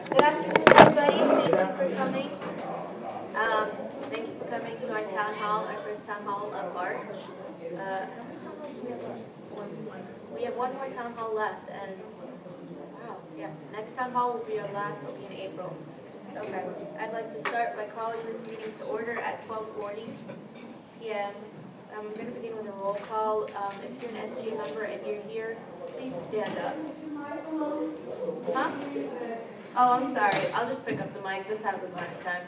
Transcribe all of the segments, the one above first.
Good afternoon, everybody. Thank you for coming. Thank you for coming to our town hall, our first town hall of March. We have one more town hall left, and wow, yeah, next town hall will be our last. It'll be in April. Okay, I'd like to start by calling this meeting to order at 12:40 p.m. We're going to begin with a roll call. If you're an SGA member and you're here, please stand up. Huh? Oh, I'm sorry. I'll just pick up the mic. This happens next time.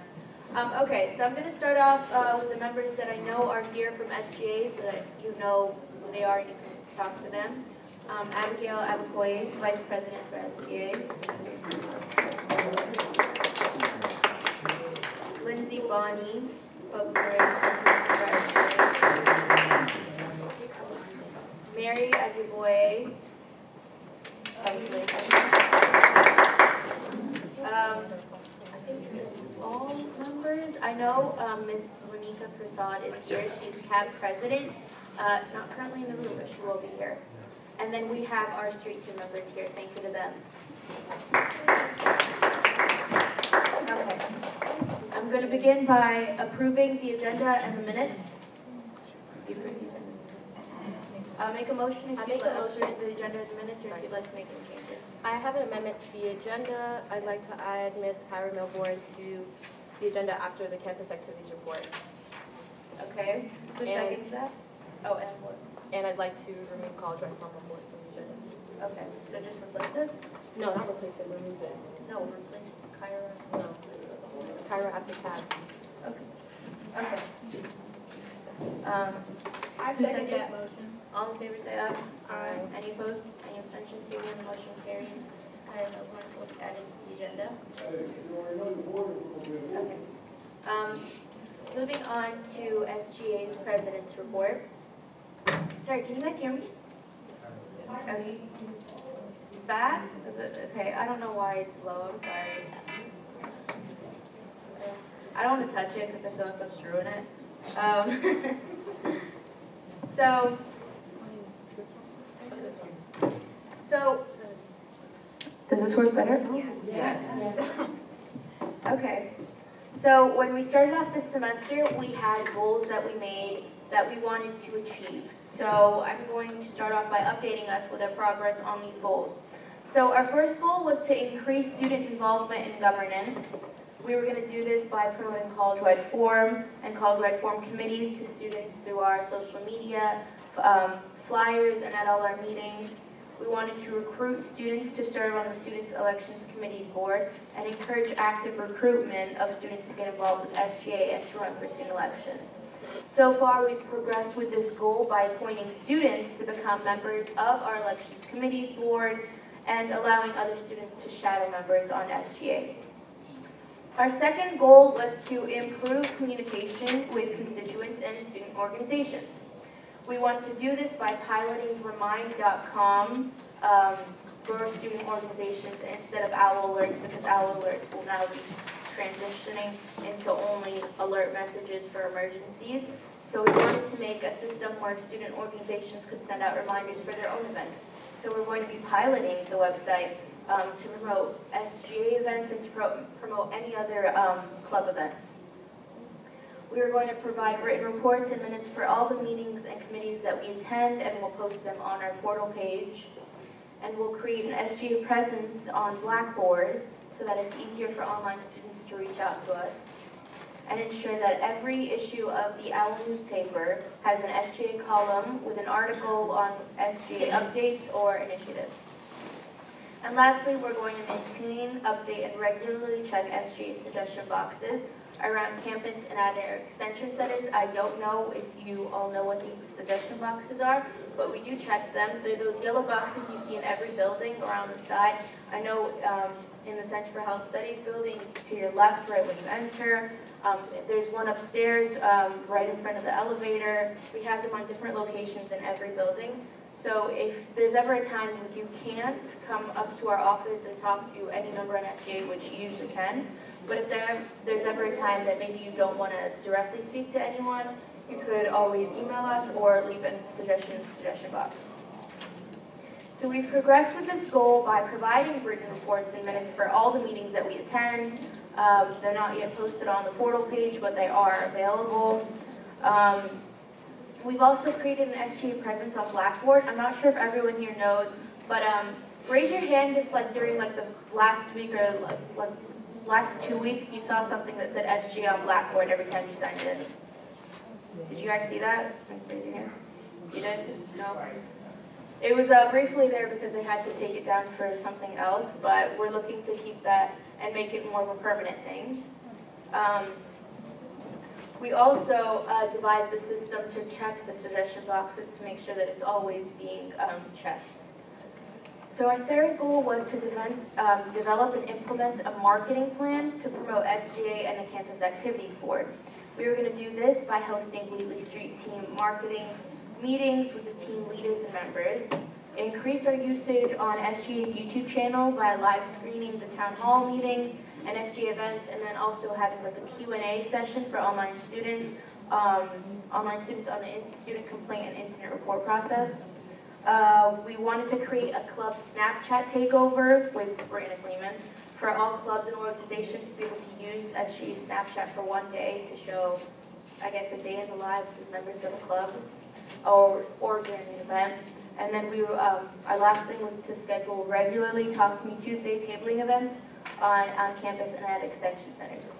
Okay, so I'm going to start off with the members that I know are here from SGA so that you know who they are and you can talk to them. Abigail Abakoye, Vice President for SGA. Lindsay Bonney, Public Relations for SGA. Mary Ajiboye, Public Relations. I think it's all members. I know Ms. Renika Prasad is here. She's CAB President. Not currently in the room, but she will be here. And then we have our street team members here. Thank you to them. Okay. I'm going to begin by approving the agenda and the minutes. Make a motion if you'd like to approve the agenda and the minutes, or if you'd like to make any changes. I have an amendment to the agenda. I'd like to add Ms. Kyra Milborn to the agenda after the campus activities report. Okay. Who seconds that? Oh, and what? And I'd like to remove college rights from report from the agenda. Okay. So just replace it? No, not replace it, remove it. No, replace Kyra. No. Kyra after CAB. Okay. Okay. I second that motion. All in favor say aye. Aye. Any opposed? Any abstentions? Hearing none, the motion carries. Ms. Kyra Milborn will be added to the agenda. Okay. Moving on to SGA's President's report. Sorry, can you guys hear me? Okay. Bad? Is it okay? I don't know why it's low. I'm sorry. I don't want to touch it because I feel like I'm screwing it. So, does this work better? Yes. Okay. So when we started off this semester, we had goals that we made that we wanted to achieve. So I'm going to start off by updating us with our progress on these goals. So our first goal was to increase student involvement in governance. We were going to do this by promoting college-wide forum and college-wide forum committees to students through our social media, flyers, and at all our meetings. We wanted to recruit students to serve on the Students Elections Committee's board and encourage active recruitment of students to get involved with SGA and to run for student election. So far, we've progressed with this goal by appointing students to become members of our Elections Committee board and allowing other students to shadow members on SGA. Our second goal was to improve communication with constituents and student organizations. We want to do this by piloting remind.com for student organizations instead of OWL alerts, because OWL alerts will now be transitioning into only alert messages for emergencies. So we wanted to make a system where student organizations could send out reminders for their own events. So we're going to be piloting the website to promote SGA events and to promote any other club events. We are going to provide written reports and minutes for all the meetings and committees that we attend, and we'll post them on our portal page. And we'll create an SGA presence on Blackboard so that it's easier for online students to reach out to us. And ensure that every issue of the OWL newspaper has an SGA column with an article on SGA updates or initiatives. And lastly, we're going to maintain, update, and regularly check SGA suggestion boxes around campus and at our extension centers. I don't know if you all know what these suggestion boxes are, but we do check them. They're those yellow boxes you see in every building around the side. I know in the Center for Health Studies building, it's to your left right when you enter. There's one upstairs right in front of the elevator. We have them on different locations in every building. So if there's ever a time when you can't come up to our office and talk to any member on SGA, which you usually can, but if there's ever a time that maybe you don't want to directly speak to anyone, you could always email us or leave a suggestion box. So we've progressed with this goal by providing written reports and minutes for all the meetings that we attend. They're not yet posted on the portal page, but they are available. We've also created an SGA presence on Blackboard. I'm not sure if everyone here knows, but raise your hand if during the last week or last 2 weeks you saw something that said SGA on Blackboard every time you signed in. Did you guys see that? Raise your hand. You did? No? It was briefly there because they had to take it down for something else, but we're looking to keep that and make it more of a permanent thing. We also devised a system to check the suggestion boxes to make sure that it's always being checked. So our third goal was to develop and implement a marketing plan to promote SGA and the Campus Activities Board. We were going to do this by hosting Wheatley Street team marketing meetings with the team leaders and members, increase our usage on SGA's YouTube channel by live screening the town hall meetings and SGA events, and then also having a Q&A session for online students on the student complaint and incident report process. We wanted to create a club Snapchat takeover with written agreements for all clubs and organizations to be able to use SGA's Snapchat for one day to show, I guess, a day in the lives of members of a club or during an event. And then our last thing was to schedule regularly Talk to Me Tuesday tabling events on campus and at extension centers.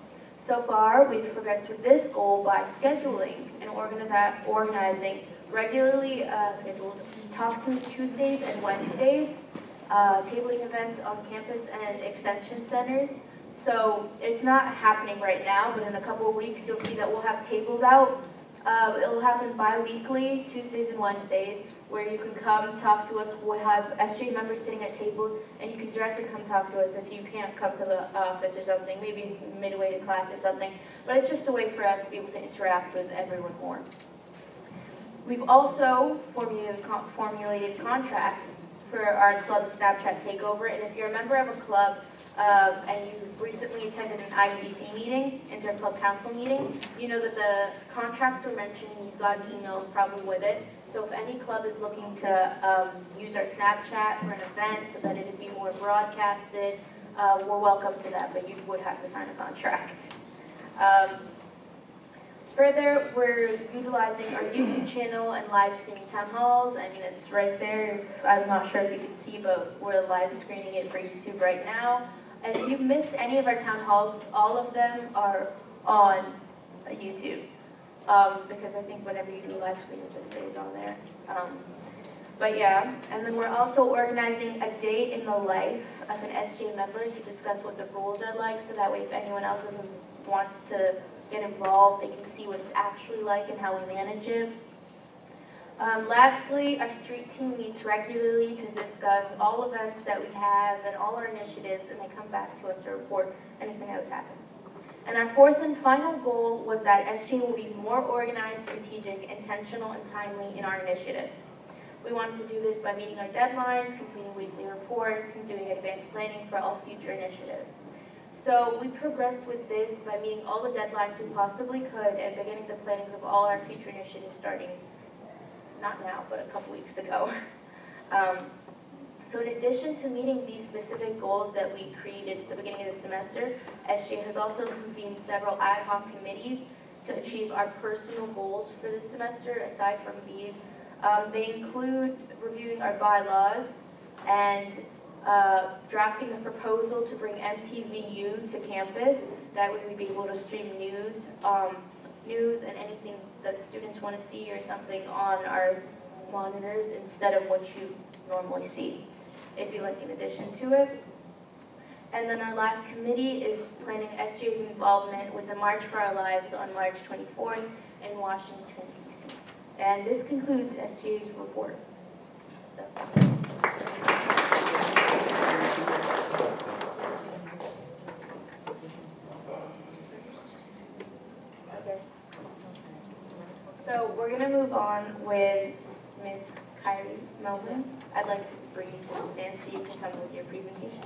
So far, we've progressed with this goal by scheduling and organizing regularly scheduled Talk to Me Tuesdays and Wednesdays, tabling events on campus and extension centers. So it's not happening right now, but in a couple of weeks, you'll see that we'll have tables out. It'll happen bi-weekly, Tuesdays and Wednesdays, where you can come talk to us. We'll have SGA members sitting at tables, and you can directly come talk to us if you can't come to the office or something. Maybe it's midway to class or something, but it's just a way for us to be able to interact with everyone more. We've also formulated contracts for our club Snapchat takeover, and if you're a member of a club and you recently attended an ICC meeting, Inter-Club Council meeting, you know that the contracts were mentioned, you've gotten emails probably with it. So if any club is looking to use our Snapchat for an event so that it would be more broadcasted, we're welcome to that, but you would have to sign a contract. Further, we're utilizing our YouTube channel and live streaming town halls. I mean, it's right there. I'm not sure if you can see, but we're live screening it for YouTube right now. And if you've missed any of our town halls, all of them are on YouTube. Because I think whenever you do a live stream, it just stays on there. But yeah, and then we're also organizing a day in the life of an SGA member to discuss what the rules are like, so that way if anyone else wants to get involved, they can see what it's actually like and how we manage it. Lastly, our street team meets regularly to discuss all events that we have and all our initiatives, and they come back to us to report anything that has happened. And our fourth and final goal was that SGA will be more organized, strategic, intentional, and timely in our initiatives. We wanted to do this by meeting our deadlines, completing weekly reports, and doing advanced planning for all future initiatives. So we progressed with this by meeting all the deadlines we possibly could and beginning the planning of all our future initiatives starting, not now, but a couple weeks ago. So in addition to meeting these specific goals that we created at the beginning of the semester, SGA has also convened several ad hoc committees to achieve our personal goals for this semester. Aside from these, they include reviewing our bylaws and drafting a proposal to bring MTVU to campus. That way we'd be able to stream news and anything that students want to see or something on our monitors instead of what you normally see. It'd be like in addition to it. And then our last committee is planning SGA's involvement with the March for Our Lives on March 24th in Washington, D.C. And this concludes SGA's report. So. Okay. So we're going to move on with Ms. Kyrie Melvin. I'd like to bring you to the stand so you can come with your presentation.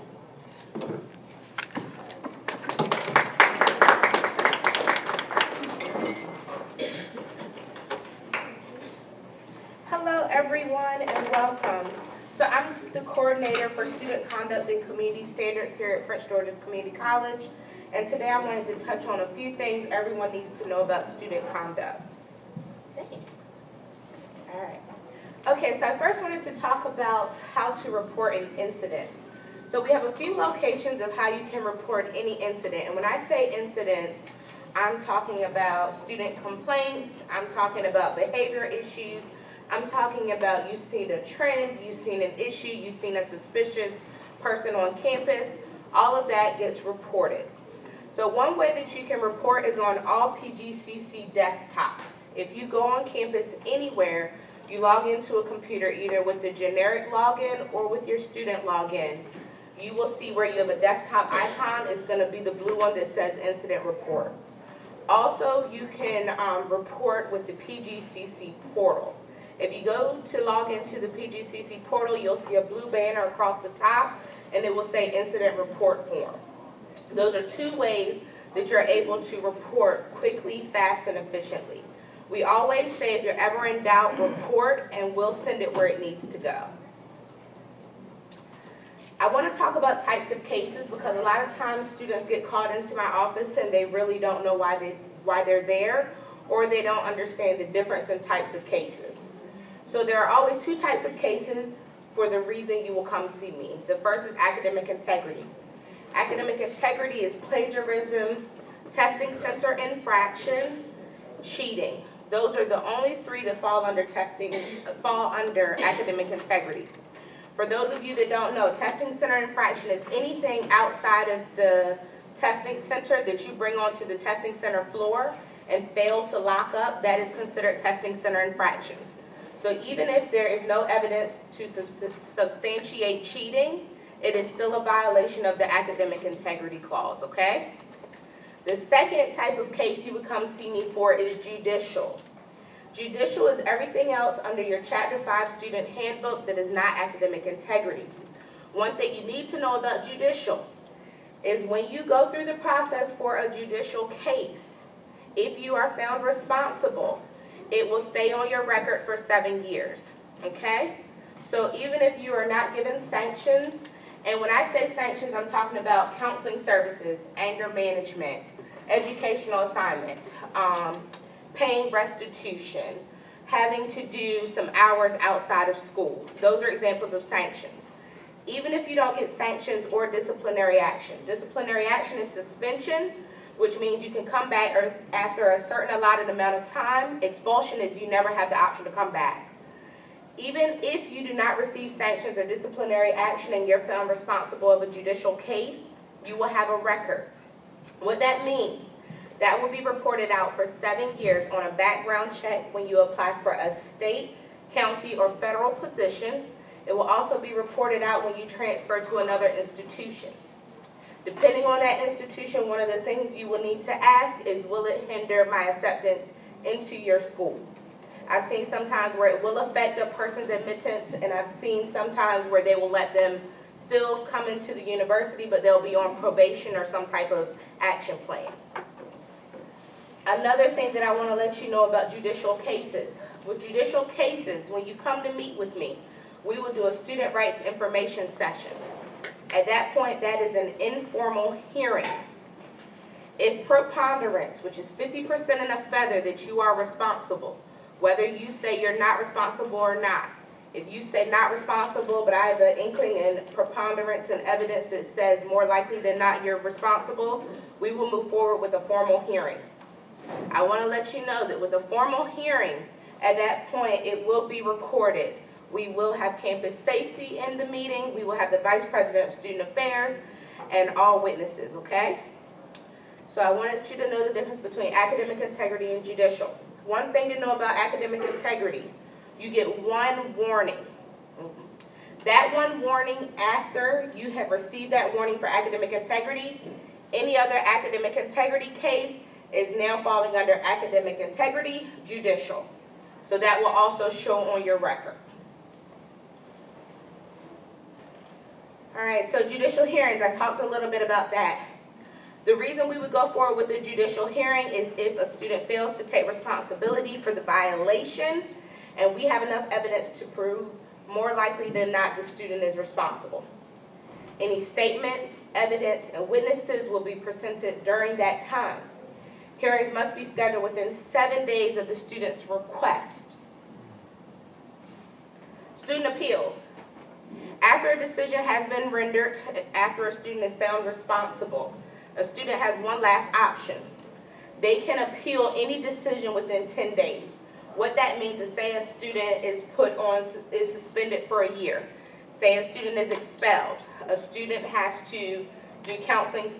Hello everyone and welcome. So I'm coordinator for student conduct and community standards here at Prince George's Community College. And today I wanted to touch on a few things everyone needs to know about student conduct. Thanks. All right. Okay, so I first wanted to talk about how to report an incident. So we have a few locations of how you can report any incident. And when I say incident, I'm talking about student complaints, I'm talking about behavior issues, I'm talking about you've seen a trend, you've seen an issue, you've seen a suspicious person on campus. All of that gets reported. So one way that you can report is on all PGCC desktops. If you go on campus anywhere, you log into a computer either with the generic login or with your student login. You will see where you have a desktop icon. It's going to be the blue one that says Incident Report. Also, you can report with the PGCC portal. If you go to log into the PGCC portal, you'll see a blue banner across the top, and it will say Incident Report Form. Those are two ways that you're able to report quickly, fast, and efficiently. We always say if you're ever in doubt, report, and we'll send it where it needs to go. I want to talk about types of cases because a lot of times students get called into my office and they really don't know why they're there, or they don't understand the difference in types of cases. So there are always two types of cases for the reason you will come see me. The first is academic integrity. Academic integrity is plagiarism, testing center infraction, cheating. Those are the only three that fall under academic integrity. For those of you that don't know, testing center infraction is anything outside of the testing center that you bring onto the testing center floor and fail to lock up. That is considered testing center infraction. So even if there is no evidence to substantiate cheating, it is still a violation of the academic integrity clause, okay? The second type of case you would come see me for is judicial. Judicial is everything else under your Chapter 5 student handbook that is not academic integrity. One thing you need to know about judicial is when you go through the process for a judicial case, if you are found responsible, it will stay on your record for 7 years, okay? So even if you are not given sanctions, and when I say sanctions, I'm talking about counseling services, anger management, educational assignment, paying restitution, having to do some hours outside of school. Those are examples of sanctions. Even if you don't get sanctions or disciplinary action. Disciplinary action is suspension, which means you can come back after a certain allotted amount of time. Expulsion is you never have the option to come back. Even if you do not receive sanctions or disciplinary action and you're found responsible of a judicial case, you will have a record. What that means, that will be reported out for 7 years on a background check when you apply for a state, county, or federal position. It will also be reported out when you transfer to another institution. Depending on that institution, one of the things you will need to ask is, will it hinder my acceptance into your school? I've seen sometimes where it will affect a person's admittance, and I've seen sometimes where they will let them still come into the university, but they'll be on probation or some type of action plan. Another thing that I want to let you know about judicial cases. With judicial cases, when you come to meet with me, we will do a student rights information session. At that point, that is an informal hearing. If preponderance, which is 50% and a feather, that you are responsible, whether you say you're not responsible or not. If you say not responsible, but I have an inkling and preponderance and evidence that says more likely than not you're responsible, we will move forward with a formal hearing. I want to let you know that with a formal hearing, at that point, it will be recorded. We will have campus safety in the meeting. We will have the Vice President of Student Affairs and all witnesses, okay? So I wanted you to know the difference between academic integrity and judicial. One thing to know about academic integrity, you get one warning. That one warning after you have received that warning for academic integrity, any other academic integrity case is now falling under academic integrity, judicial. So that will also show on your record. All right, so judicial hearings, I talked a little bit about that. The reason we would go forward with the judicial hearing is if a student fails to take responsibility for the violation, and we have enough evidence to prove more likely than not, the student is responsible. Any statements, evidence, and witnesses will be presented during that time. Hearings must be scheduled within 7 days of the student's request. Student appeals. After a decision has been rendered, after a student is found responsible, a student has one last option. They can appeal any decision within 10 days. What that means is, say a student is suspended for a year. Say a student is expelled. A student has to do counseling,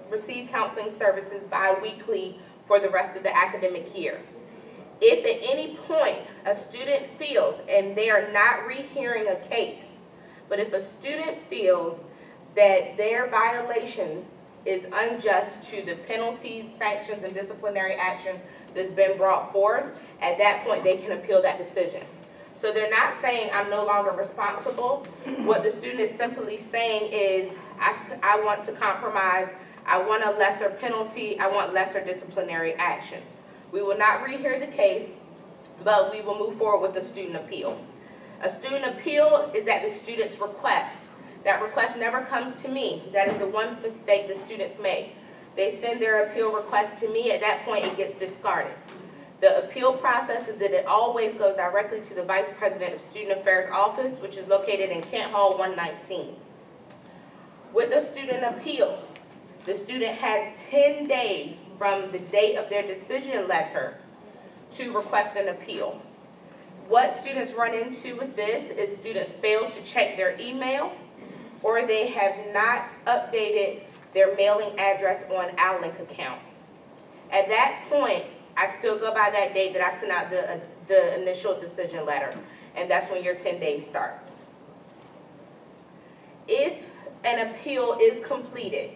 receive counseling services bi-weekly for the rest of the academic year. If at any point a student feels, and they are not rehearing a case, but if a student feels that their violation is unjust to the penalties, sanctions, and disciplinary action that's been brought forth, at that point they can appeal that decision. So they're not saying I'm no longer responsible. What the student is simply saying is, I want to compromise, I want a lesser penalty, I want lesser disciplinary action. We will not rehear the case, but we will move forward with a student appeal. A student appeal is at the student's request. That request never comes to me. That is the one mistake the students make. They send their appeal request to me. At that point, it gets discarded. The appeal process is that it always goes directly to the Vice President of Student Affairs office, which is located in Kent Hall 119. With a student appeal, the student has 10 days from the date of their decision letter to request an appeal. What students run into with this is students fail to check their email, or they have not updated their mailing address on our link account. At that point, I still go by that date that I sent out the initial decision letter, and that's when your 10 days starts. If an appeal is completed,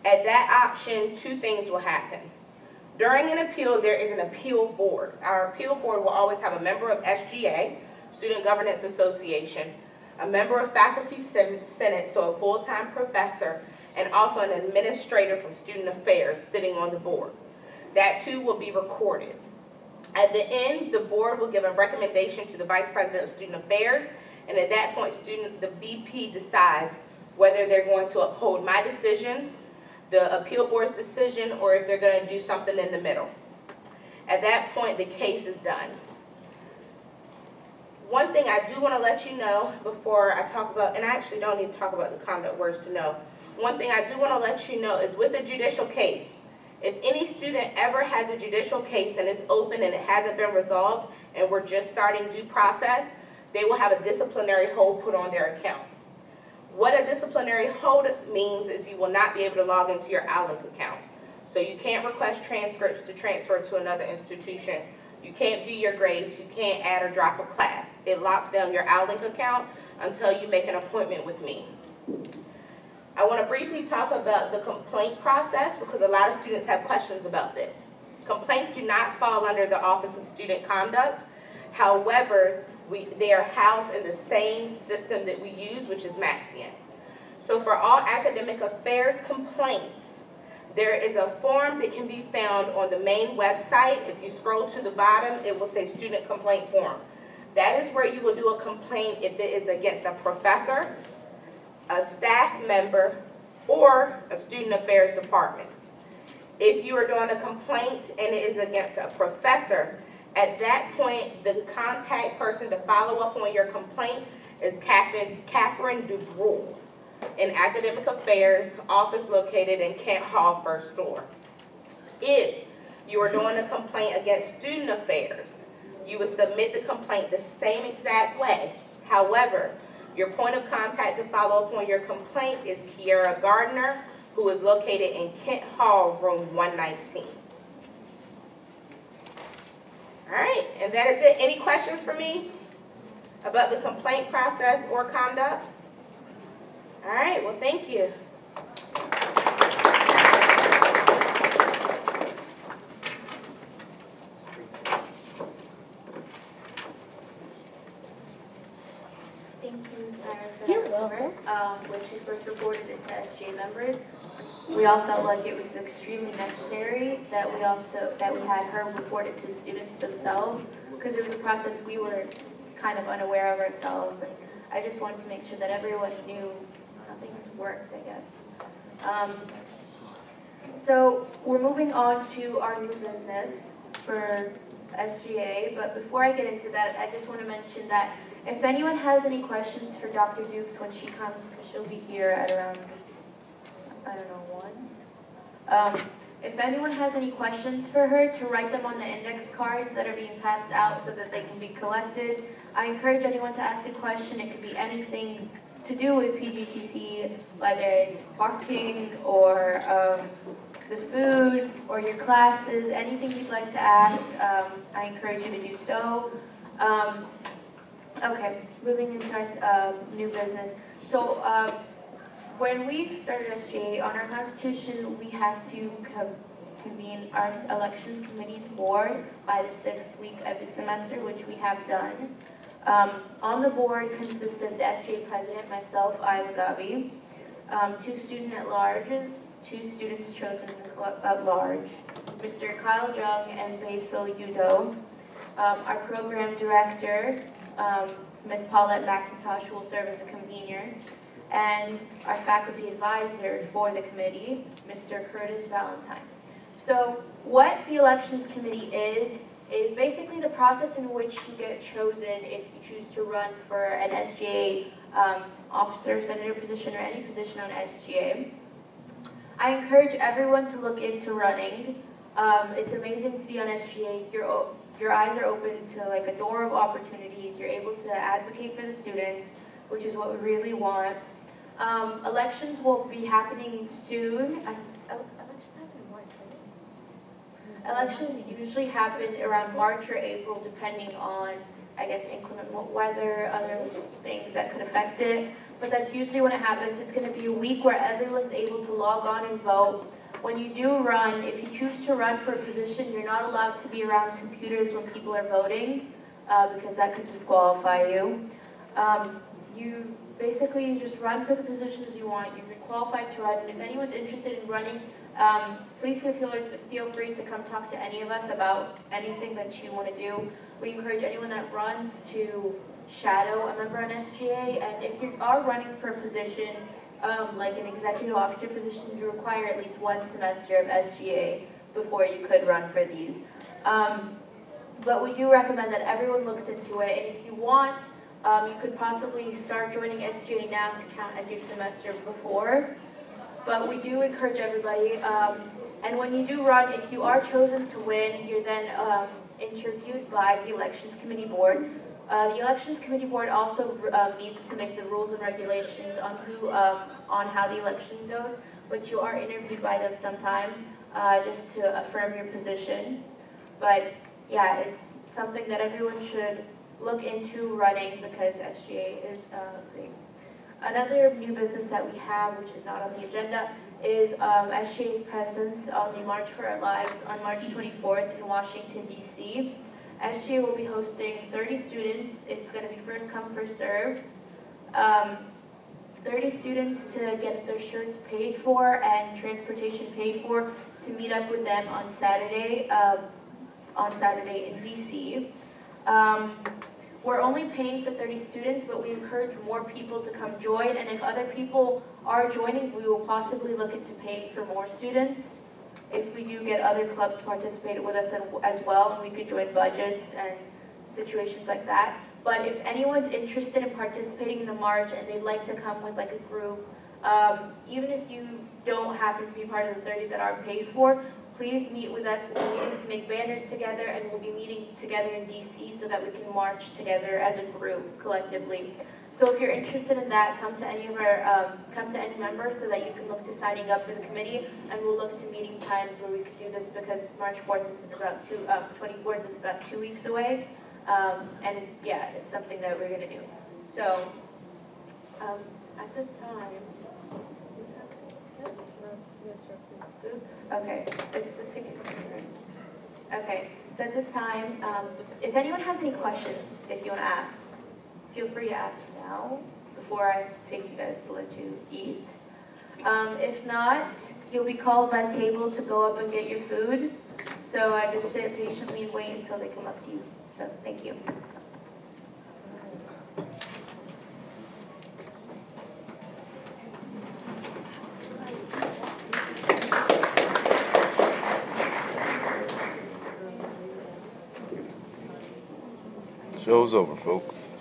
at that option, two things will happen. During an appeal, there is an appeal board. Our appeal board will always have a member of SGA, Student Governance Association, a member of Faculty Senate, so a full-time professor, and also an administrator from Student Affairs sitting on the board. That too will be recorded. At the end, the board will give a recommendation to the Vice President of Student Affairs, and at that point, the VP decides whether they're going to uphold my decision, the appeal board's decision, or if they're going to do something in the middle. At that point, the case is done. One thing I do want to let you know before I talk about, and I actually don't need to talk about the conduct words to know. One thing I do want to let you know is with a judicial case, if any student ever has a judicial case and it's open and it hasn't been resolved and we're just starting due process, they will have a disciplinary hold put on their account. What a disciplinary hold means is you will not be able to log into your Outlook account. So you can't request transcripts to transfer to another institution. You can't view your grades. You can't add or drop a class. It locks down your Outlook account until you make an appointment with me. I want to briefly talk about the complaint process because a lot of students have questions about this. Complaints do not fall under the Office of Student Conduct. However, they are housed in the same system that we use, which is Maxian. So for all academic affairs complaints, there is a form that can be found on the main website. If you scroll to the bottom, it will say Student Complaint Form. That is where you will do a complaint if it is against a professor, a staff member, or a student affairs department. If you are doing a complaint and it is against a professor, at that point, the contact person to follow up on your complaint is Catherine Dubrule in Academic Affairs, office located in Kent Hall, first floor. If you are doing a complaint against student affairs, you would submit the complaint the same exact way. However, your point of contact to follow up on your complaint is Kiara Gardner, who is located in Kent Hall, room 119. All right, and that is it. Any questions for me about the complaint process or conduct? All right, well, thank you. Thank you, Ms. Myers, for that report. When she first reported it to SJ members, we all felt like it was extremely necessary that we had her report it to students themselves, because it was a process we were kind of unaware of ourselves, and I just wanted to make sure that everyone knew how things worked, I guess. So we're moving on to our new business for SGA, but before I get into that, I just want to mention that if anyone has any questions for Dr. Dukes when she comes, because she'll be here at around, I don't know, 1. If anyone has any questions for her, to write them on the index cards that are being passed out so that they can be collected. I encourage anyone to ask a question. It could be anything to do with PGCC, whether it's parking or the food or your classes, anything you'd like to ask, I encourage you to do so. Okay, moving into our new business. So when we started SGA, on our constitution, we have to convene our elections committee's board by the 6th week of the semester, which we have done. On the board consists of the SGA president, myself, Ila Gabi, 2 students chosen at large, Mr. Kyle Jung and Basil Udo, our program director, Ms. Paulette McIntosh, will serve as a convener, and our faculty advisor for the committee, Mr. Curtis Valentine. So what the elections committee is basically the process in which you get chosen if you choose to run for an SGA officer, senator position, or any position on SGA. I encourage everyone to look into running. It's amazing to be on SGA. Your eyes are open to like a door of opportunities. You're able to advocate for the students, which is what we really want. Elections will be happening soon. Elections usually happen around March or April, depending on, I guess, inclement weather, other things that could affect it. But that's usually when it happens. It's going to be a week where everyone's able to log on and vote. When you do run, if you choose to run for a position, you're not allowed to be around computers when people are voting, because that could disqualify you. You basically just run for the positions you want. You're qualified to run, and if anyone's interested in running, please feel free to come talk to any of us about anything that you want to do. We encourage anyone that runs to shadow a member on SGA, and if you are running for a position, like an executive officer position, you require at least 1 semester of SGA before you could run for these. But we do recommend that everyone looks into it, and if you want, you could possibly start joining SGA now to count as your semester before. But we do encourage everybody, and when you do run, if you are chosen to win, you're then interviewed by the Elections Committee Board. The Elections Committee Board also meets to make the rules and regulations on on how the election goes, but you are interviewed by them sometimes just to affirm your position. But yeah, it's something that everyone should look into running because SGA is great. Another new business that we have, which is not on the agenda, is SGA's presence on the March for Our Lives on March 24th in Washington, D.C. SGA will be hosting 30 students. It's going to be first come, first serve. 30 students to get their shirts paid for and transportation paid for to meet up with them on Saturday in D.C. We're only paying for 30 students, but we encourage more people to come join, and if other people are joining, we will possibly look into paying for more students. If we do get other clubs to participate with us as well, and we could join budgets and situations like that. But if anyone's interested in participating in the march and they'd like to come with like a group, even if you don't happen to be part of the 30 that are paid for, please meet with us. We'll be meeting to make banners together, and we'll be meeting together in DC so that we can march together as a group collectively. So if you're interested in that, come to any member so that you can look to signing up for the committee, and we'll look to meeting times where we could do this because March 4th is about 24th is about 2 weeks away, and yeah, it's something that we're gonna do. So at this time. Okay, it's the tickets, right? Okay, so at this time, if anyone has any questions, if you want to ask, feel free to ask now before I take you guys to let you eat. If not, you'll be called by table to go up and get your food. So I just sit patiently and wait until they come up to you. So thank you. Show's over, folks.